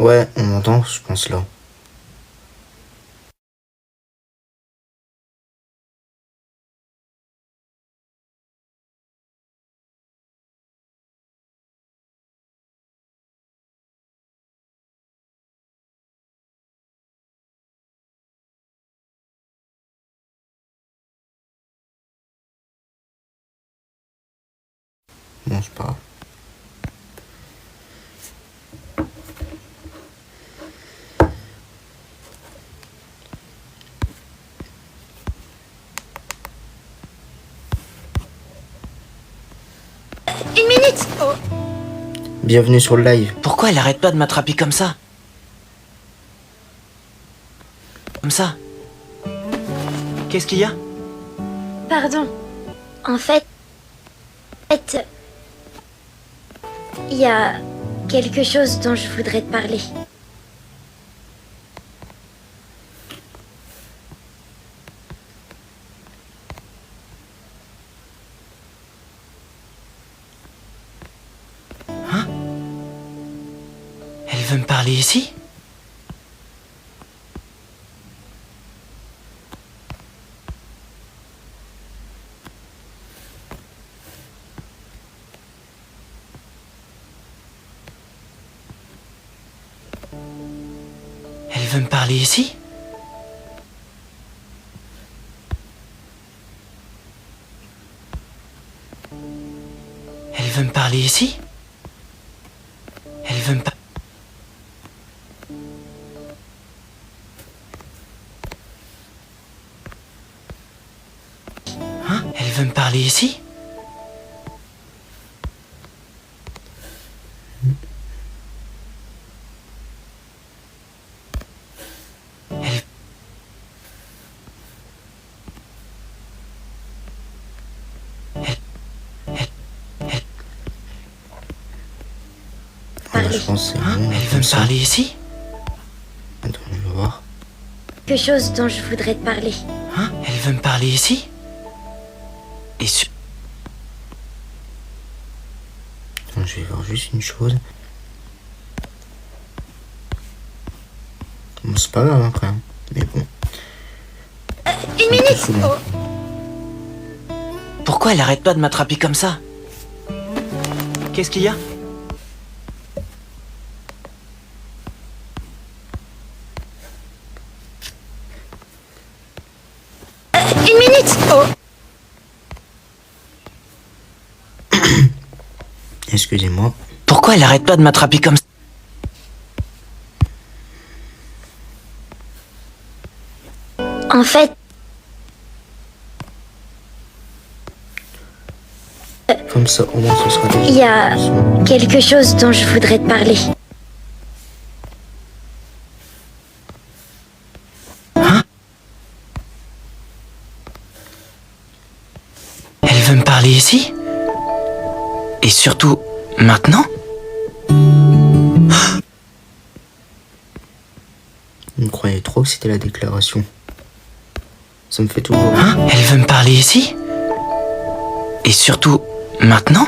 Ouais, on m'entend, je pense là. Bon, c'est pas grave. Une minute. Oh. Bienvenue sur le live. Pourquoi elle arrête pas de m'attraper comme ça? Comme ça? Qu'est-ce qu'il y a? Pardon. En fait, il y a quelque chose dont je voudrais te parler. Elle veut me parler ici? Elle veut me parler ici? Elle veut me parler ici? Elle veut me parler... Elle veut me parler ici? Elle... Ouais, je pense que c'est bon. Elle veut comme me ça. parler ici? Attends, je vais voir. Quelque chose dont je voudrais te parler. Elle veut me parler ici? Et sur... Attends, je vais voir juste une chose. Bon, c'est pas grave après. Hein. Mais bon. Une minute. Souvent. Oh. Pourquoi elle arrête pas de m'attraper comme ça? Qu'est-ce qu'il y a? Une minute. Oh. Excusez-moi. Pourquoi elle arrête pas de m'attraper comme ça? En fait, Comme ça, au moins, ce sera déjà. il y a quelque chose dont je voudrais te parler. Elle veut me parler ici? Et surtout, maintenant? Vous me croyez trop que c'était la déclaration. Ça me fait toujours. Elle veut me parler ici? Et surtout, maintenant?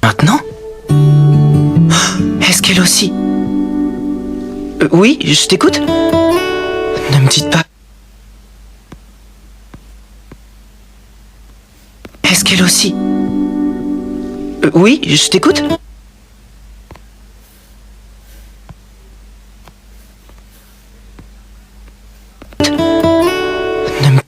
Maintenant? Est-ce qu'elle aussi? Oui, je t'écoute? Ne me dites pas. Est-ce qu'elle aussi? Oui, je t'écoute? Ne me...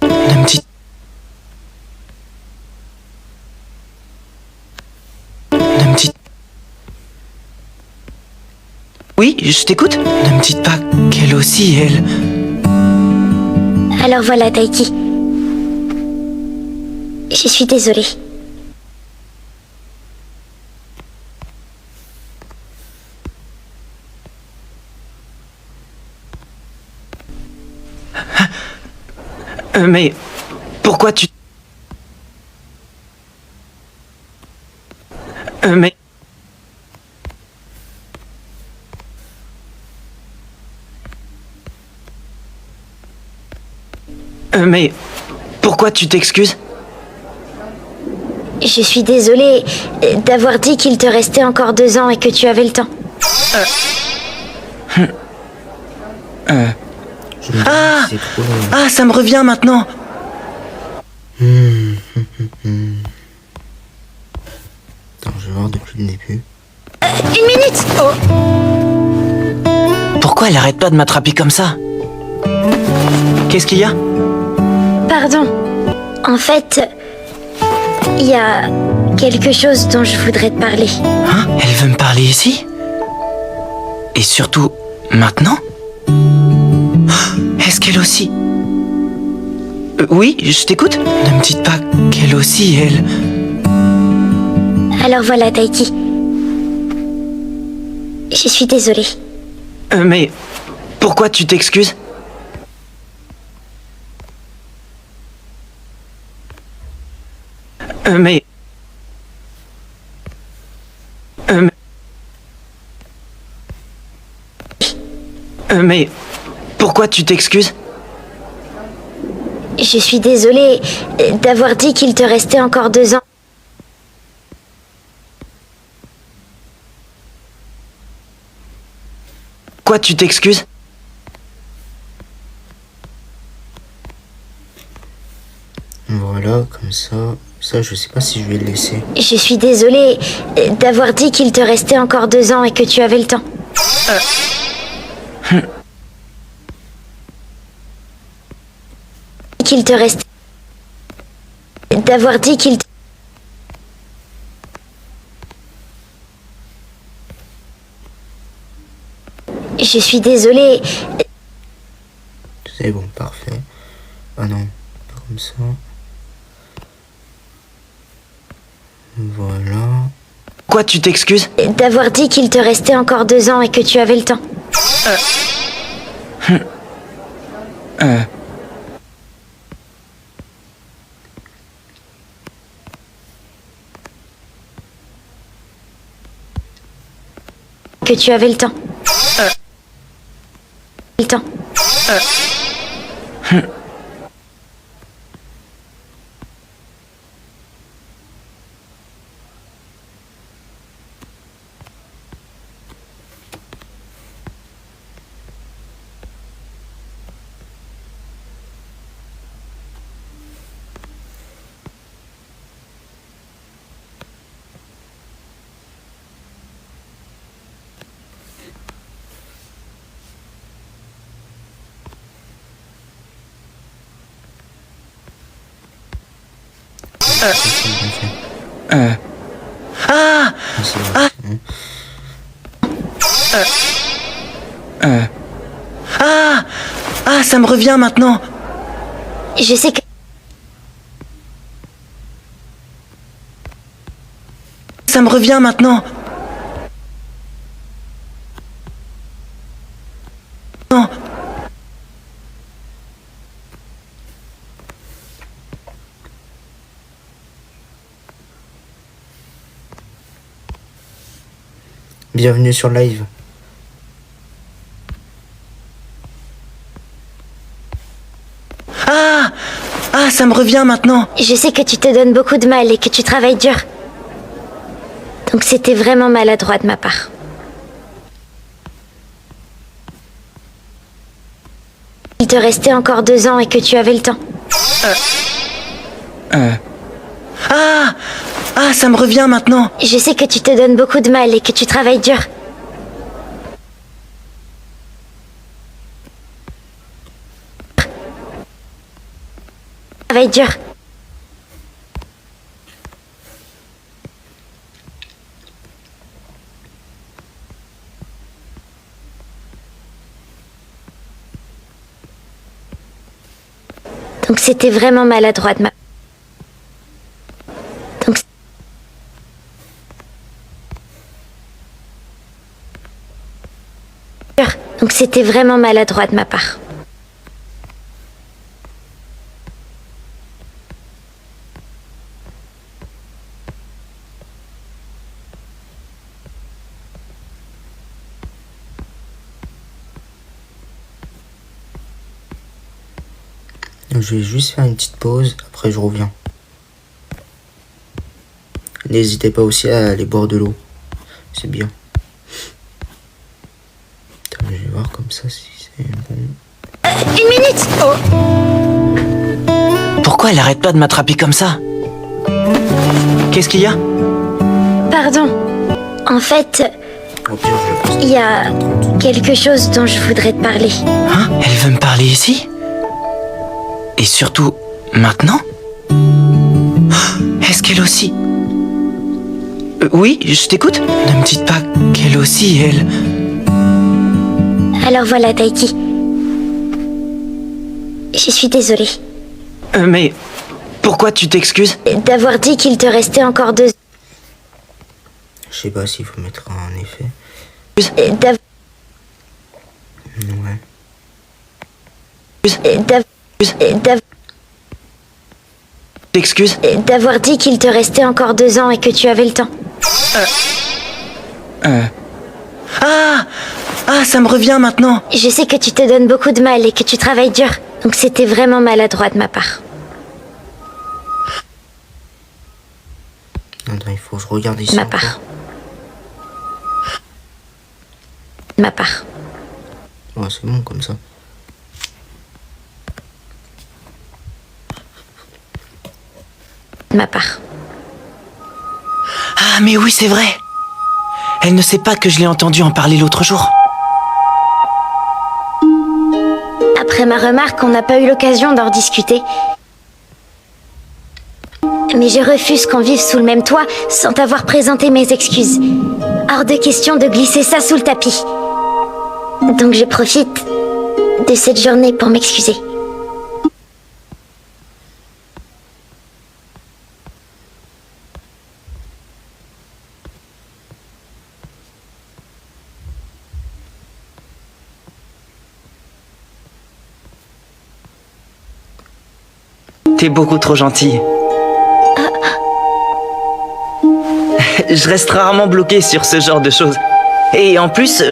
Ne me dites... Ne me dites... Oui, je t'écoute? Ne me dites pas qu'elle aussi, elle... Alors voilà, Taiki. Je suis désolée. Mais pourquoi tu... Mais... Mais pourquoi tu t'excuses? Je suis désolée d'avoir dit qu'il te restait encore 2 ans et que tu avais le temps. Je me dis Ah que c'est trop long. Ah, ça me revient maintenant. Attends, je vais voir depuis le début. 1 minute! Pourquoi elle arrête pas de m'attraper comme ça? Qu'est-ce qu'il y a? Pardon. En fait, il y a quelque chose dont je voudrais te parler. Hein? Elle veut me parler ici? Et surtout, maintenant? Est-ce qu'elle aussi... oui, je t'écoute. Ne me dites pas qu'elle aussi, elle... Alors voilà, Taiki. Je suis désolée. Mais pourquoi tu t'excuses? Mais... mais pourquoi tu t'excuses? Je suis désolée d'avoir dit qu'il te restait encore 2 ans. Pourquoi tu t'excuses? Voilà, comme ça. Ça, je sais pas si je vais le laisser. Je suis désolée d'avoir dit qu'il te restait encore 2 ans et que tu avais le temps. Qu'il te restait... D'avoir dit qu'il... Je suis désolée. C'est bon, parfait. Ah non, pas comme ça. Voilà. Pourquoi tu t'excuses? D'avoir dit qu'il te restait encore 2 ans et que tu avais le temps. Que tu avais le temps. Le temps. Ça, c'est bien fait. Ah Ah, c'est bon, c'est bon. Ah, ça me revient maintenant. Je sais que... Ça me revient maintenant. Non. Bienvenue sur live. Ah, ça me revient maintenant. Je sais que tu te donnes beaucoup de mal et que tu travailles dur. Donc c'était vraiment maladroit de ma part. Il te restait encore 2 ans et que tu avais le temps. Ah, ça me revient maintenant. Je sais que tu te donnes beaucoup de mal et que tu travailles dur. Travaille dur. Donc c'était vraiment maladroit de ma... Donc c'était vraiment maladroit de ma part. Je vais juste faire une petite pause, après je reviens. N'hésitez pas aussi à aller boire de l'eau. C'est bien. Attends, je vais voir comme ça si c'est bon. Une minute! Pourquoi elle arrête pas de m'attraper comme ça? Qu'est-ce qu'il y a? Pardon. En fait, Au pire, je le pose. il y a quelque chose dont je voudrais te parler. Hein? Elle veut me parler ici? Et surtout, maintenant? Est-ce qu'elle aussi... oui, je t'écoute. Ne me dites pas qu'elle aussi, elle... Alors voilà, Taiki. Je suis désolée mais... pourquoi tu t'excuses? d'avoir dit qu'il te restait encore 2... Je sais pas s'il faut mettre un effet. d'av- Ouais. d'av- d'av- T'excuses? d'avoir dit qu'il te restait encore 2 ans et que tu avais le temps. Ah! Ah, ça me revient maintenant! Je sais que tu te donnes beaucoup de mal et que tu travailles dur, donc c'était vraiment maladroit de ma part. Attends, il faut que je regarde ici. Ma encore. part. Ma part. Ouais, c'est bon comme ça. Ma part. Ah, mais oui, c'est vrai! Elle ne sait pas que je l'ai entendu en parler l'autre jour. Après ma remarque, on n'a pas eu l'occasion d'en discuter. Mais je refuse qu'on vive sous le même toit sans t'avoir présenté mes excuses. Hors de question de glisser ça sous le tapis. Donc je profite de cette journée pour m'excuser. T'es beaucoup trop gentille. Je reste rarement bloqué sur ce genre de choses. Et en plus...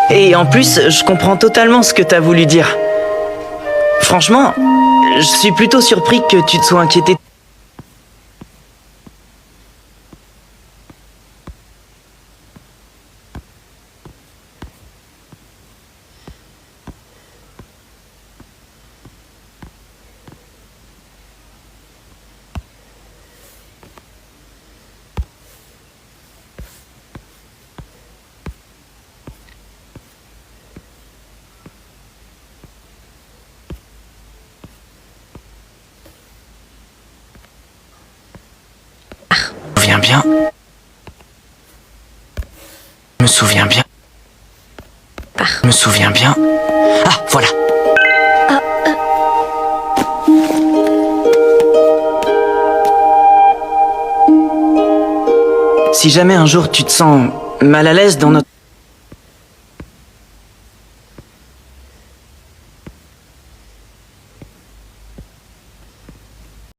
Et en plus, je comprends totalement ce que t'as voulu dire. Franchement, je suis plutôt surpris que tu te sois inquiété. Je me souviens bien. Je me souviens bien. Je me souviens bien. Ah, voilà. Si jamais un jour tu te sens mal à l'aise dans notre...